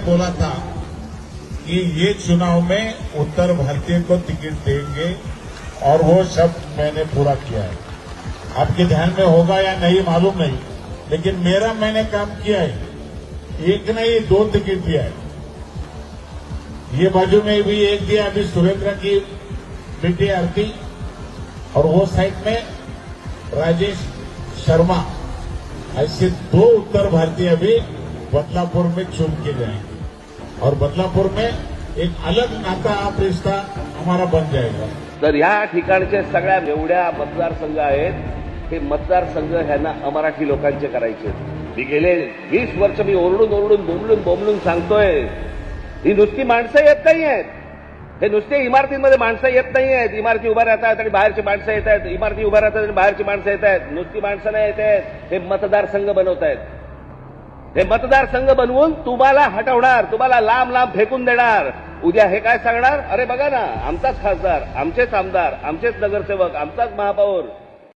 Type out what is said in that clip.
बोला था कि ये चुनाव में उत्तर भारतीय को टिकट देंगे और वो शब्द मैंने पूरा किया है। आपके ध्यान में होगा या नहीं मालूम नहीं, लेकिन मेरा मैंने काम किया है। एक नहीं 2 टिकट दिया है। ये बाजू में भी एक दिया अभी सुरेंद्र की बेटी आरती, और वो साइड में राजेश शर्मा। ऐसे 2 उत्तर भारतीय अभी बदलापुर में चुन के जाएंगे और बदलापुर में एक अलग नाता आप रिश्ता हमारा बन जाएगा। तर या ठिकाणचे सगळ्या एवढ्या मतदारसंघ आहेत, हे मतदारसंघ ह्यांना अमराठी लोकांचे करायचे। मी गेले 20 वर्ष मी ओरडून बोंबलून सांगतोय, ही नुसती माणसं येत नाही आहेत, हे नुसते इमारतींमध्ये माणसं येत नाही आहेत। इमारती उभ्या राहतात आणि बाहेरची माणसं येत आहेत, इमारती उभ्या राहतात आणि बाहेरची माणसं येत आहेत। नुसती माणसं नाही येत आहेत, हे मतदारसंघ बनवत आहेत। हे मतदारसंघ बनवून तुम्हाला हटवणार, तुम्हाला लांब फेकून देणार। उद्या हे काय सांगणार, अरे बघा ना, आमचाच खासदार, आमचेच आमदार, आमचेच नगरसेवक, आमचाच महापौर